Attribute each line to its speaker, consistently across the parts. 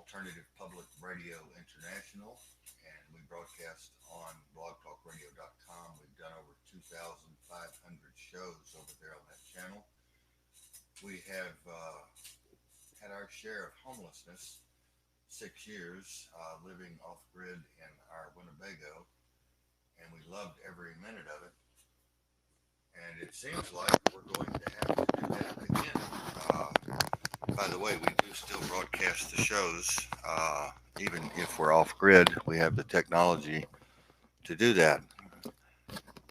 Speaker 1: Alternative Public Radio International, and we broadcast on blogtalkradio.com. We've done over 2,500 shows over there on that channel. We have had our share of homelessness, 6 years living off grid in our Winnebago, and we loved every minute of it. And it seems like we're going to have to do that again. By the way, we do still broadcast the shows, even if we're off grid. We have the technology to do that.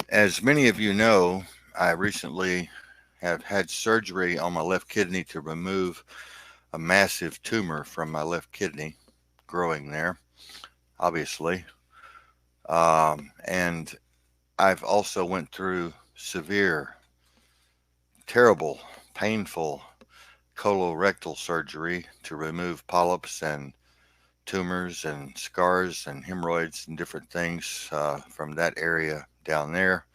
Speaker 1: As many of you know, I recently have had surgery on my left kidney to remove a massive tumor from my left kidney growing there, obviously. And I've also went through severe, terrible, painful colorectal surgery to remove polyps and tumors and scars and hemorrhoids and different things from that area down there.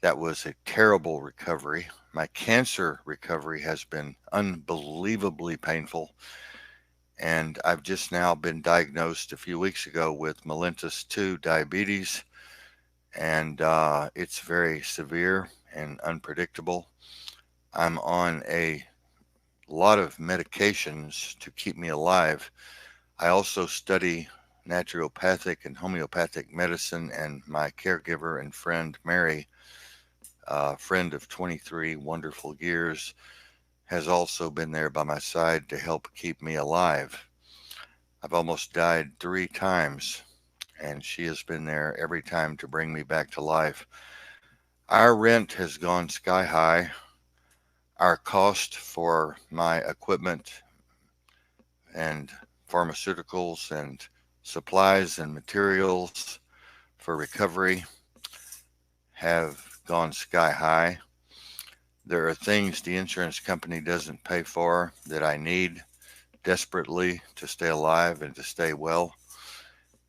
Speaker 1: That was a terrible recovery. My cancer recovery has been unbelievably painful, and I've just now been diagnosed a few weeks ago with mellitus 2 diabetes, and it's very severe and unpredictable. I'm on a lot of medications to keep me alive. I also study naturopathic and homeopathic medicine, and my caregiver and friend, Mary, a friend of 23 wonderful years, has also been there by my side to help keep me alive. I've almost died 3 times, and she has been there every time to bring me back to life. Our rent has gone sky high. Our cost for my equipment and pharmaceuticals and supplies and materials for recovery have gone sky high. There are things the insurance company doesn't pay for that I need desperately to stay alive and to stay well.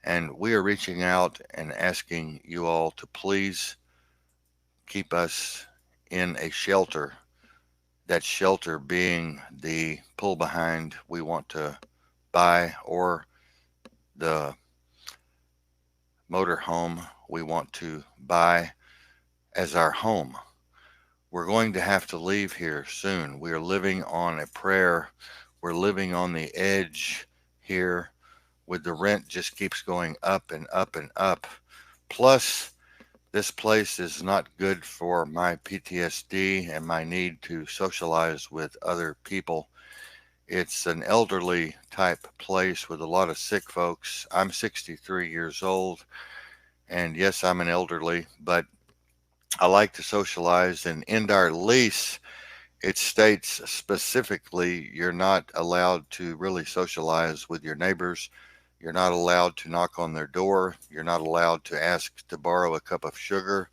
Speaker 1: And we are reaching out and asking you all to please keep us in a shelter. That shelter being the pull behind we want to buy, or the motorhome we want to buy as our home. We're going to have to leave here soon. We are living on a prayer. We're living on the edge here, with the rent just keeps going up and up and up. Plus, this place is not good for my PTSD and my need to socialize with other people. It's an elderly type place with a lot of sick folks. I'm 63 years old, and yes, I'm an elderly, but I like to socialize. And in our lease, it states specifically you're not allowed to really socialize with your neighbors. You're not allowed to knock on their door. You're not allowed to ask to borrow a cup of sugar.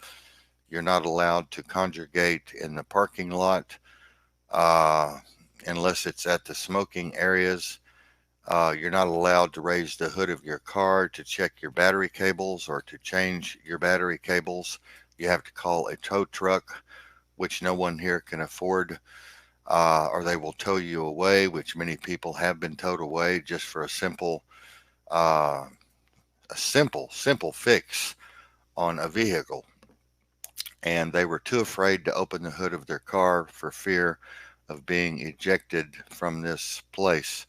Speaker 1: You're not allowed to congregate in the parking lot uh, unless it's at the smoking areas. You're not allowed to raise the hood of your car to check your battery cables or to change your battery cables. You have to call a tow truck, which no one here can afford, or they will tow you away, which many people have been towed away just for uh, simple fix on a vehicle. And they were too afraid to open the hood of their car for fear of being ejected from this place.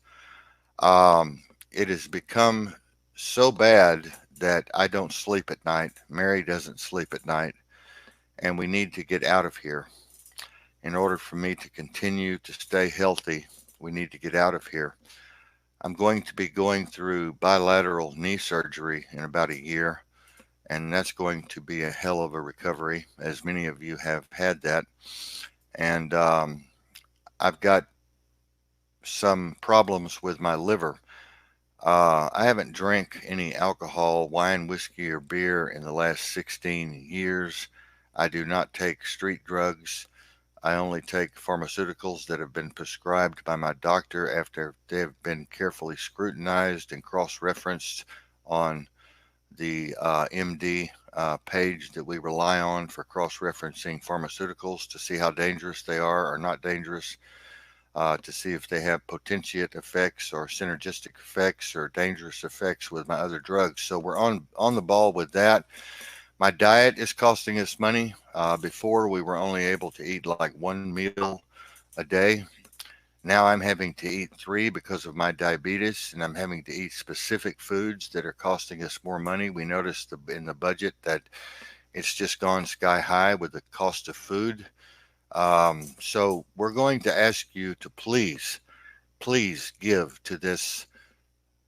Speaker 1: It has become so bad that I don't sleep at night. Mary doesn't sleep at night, and we need to get out of here. In order for me to continue to stay healthy, we need to get out of here. I'm going to be going through bilateral knee surgery in about a year, and that's going to be a hell of a recovery, as many of you have had that. And I've got some problems with my liver. I haven't drank any alcohol, wine, whiskey, or beer in the last 16 years. I do not take street drugs. I only take pharmaceuticals that have been prescribed by my doctor after they have been carefully scrutinized and cross referenced on the MD page that we rely on for cross referencing pharmaceuticals to see how dangerous they are or not dangerous. to see if they have potentiate effects or synergistic effects or dangerous effects with my other drugs. So we're on the ball with that. My diet is costing us money. Before we were only able to eat like one meal a day. Now I'm having to eat three because of my diabetes, and I'm having to eat specific foods that are costing us more money. We noticed in the budget that it's just gone sky high with the cost of food. So we're going to ask you to please give to this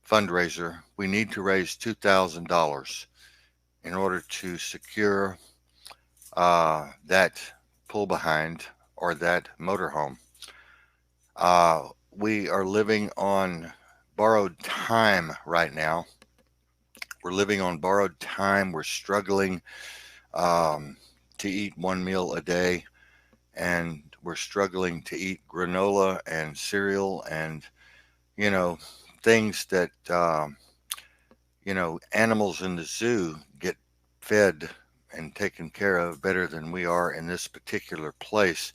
Speaker 1: fundraiser. We need to raise $2,000 in order to secure that pull behind or that motorhome. We are living on borrowed time right now. We're living on borrowed time. We're struggling to eat one meal a day, and we're struggling to eat granola and cereal and, you know, things that, animals in the zoo get fed and taken care of better than we are in this particular place.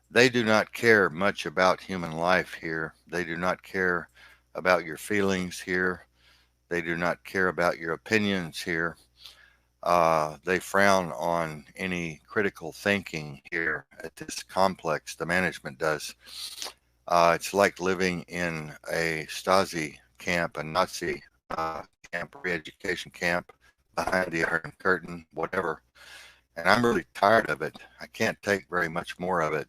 Speaker 1: They do not care much about human life here. They do not care about your feelings here. They do not care about your opinions here. They frown on any critical thinking here at this complex. The management does. It's like living in a Stasi camp, a Nazi camp, re-education camp behind the Iron Curtain, whatever. And I'm really tired of it. I can't take very much more of it.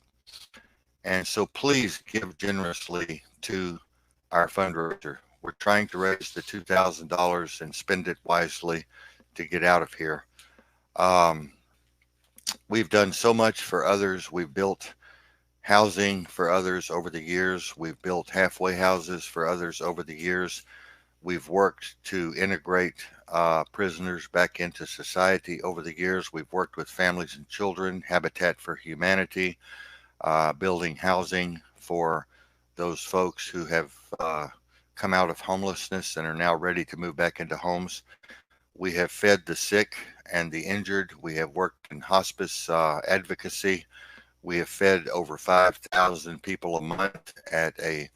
Speaker 1: And so please give generously to our fundraiser. We're trying to raise the $2,000 and spend it wisely to get out of here. Um, we've done so much for others. We've built housing for others over the years. We've built halfway houses for others over the years. We've worked to integrate prisoners back into society over the years. We've worked with families and children, Habitat for Humanity, building housing for those folks who have come out of homelessness and are now ready to move back into homes. We have fed the sick and the injured. We have worked in hospice advocacy. We have fed over 5,000 people a month at a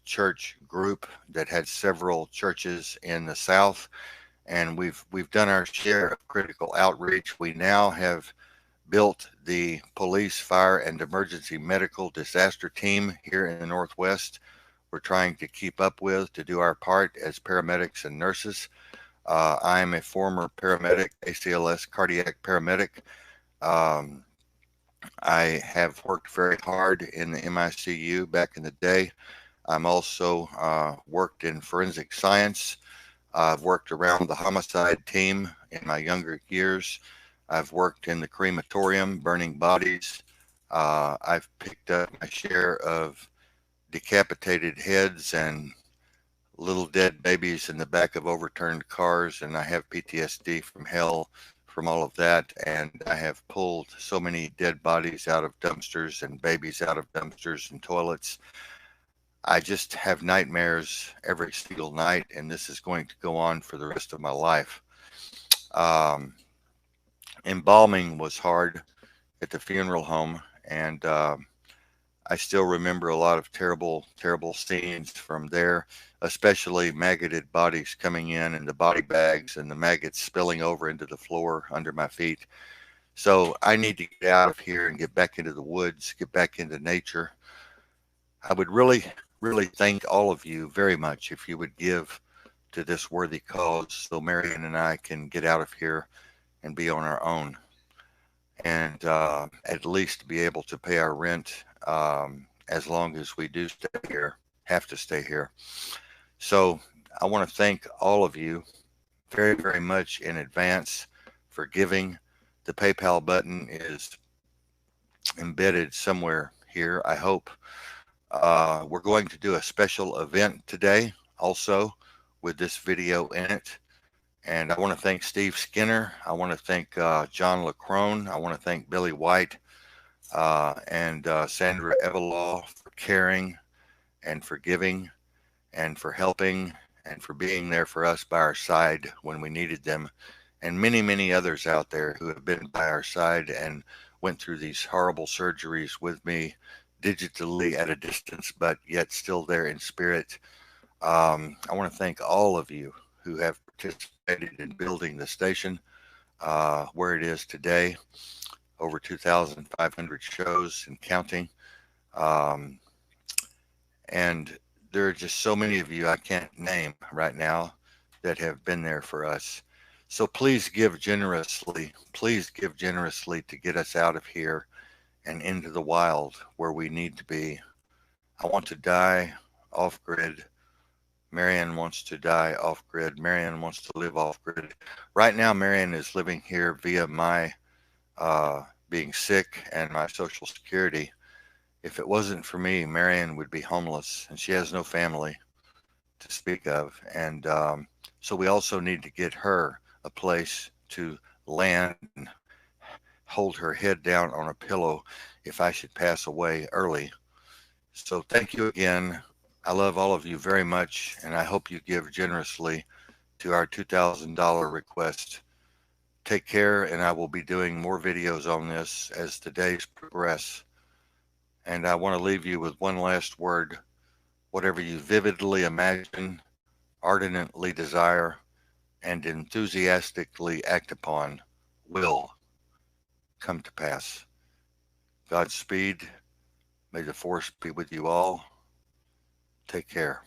Speaker 1: church group that had several churches in the South, and we've done our share of critical outreach. We now have built the police, fire, and emergency medical disaster team here in the Northwest. We're trying to keep up with to do our part as paramedics and nurses. I am a former paramedic, ACLS cardiac paramedic. Um, I have worked very hard in the MICU back in the day. I'm also worked in forensic science. I've worked around the homicide team in my younger years. I've worked in the crematorium, burning bodies. I've picked up my share of decapitated heads and little dead babies in the back of overturned cars, and I have PTSD from hell from all of that. And I have pulled so many dead bodies out of dumpsters and babies out of dumpsters and toilets. I just have nightmares every single night, and this is going to go on for the rest of my life. Um, Embalming was hard at the funeral home, and I still remember a lot of terrible, terrible scenes from there, especially maggoted bodies coming in and the body bags and the maggots spilling over into the floor under my feet. So I need to get out of here and get back into the woods, get back into nature. I would really, really thank all of you very much if you would give to this worthy cause so Marion and I can get out of here and be on our own and at least be able to pay our rent as long as we do stay here, have to stay here. So I want to thank all of you very, very much in advance for giving. The PayPal button is embedded somewhere here, I hope. We're going to do a special event today also with this video in it. And I want to thank Steve Skinner. I want to thank John LaCrone. I want to thank Billy White and Sandra Evelaw for caring and for giving and for helping and for being there for us by our side when we needed them. And many, many others out there who have been by our side and went through these horrible surgeries with me, digitally at a distance, but yet still there in spirit. I want to thank all of you who have participated in building the station where it is today. Over 2,500 shows and counting. Um, and there are just so many of you I can't name right now that have been there for us. So please give generously. Please give generously to get us out of here and into the wild where we need to be. I want to die off grid. Marianne wants to die off grid. Marianne wants to live off grid. Right now, Marianne is living here via my being sick and my Social Security. If it wasn't for me, Marianne would be homeless, and she has no family to speak of. And so we also need to get her a place to land and hold her head down on a pillow if I should pass away early. So thank you again. I love all of you very much, and I hope you give generously to our $2,000 request. Take care, and I will be doing more videos on this as the days progress. And I want to leave you with one last word. Whatever you vividly imagine, ardently desire, and enthusiastically act upon will come to pass. Godspeed. May the force be with you all. Take care.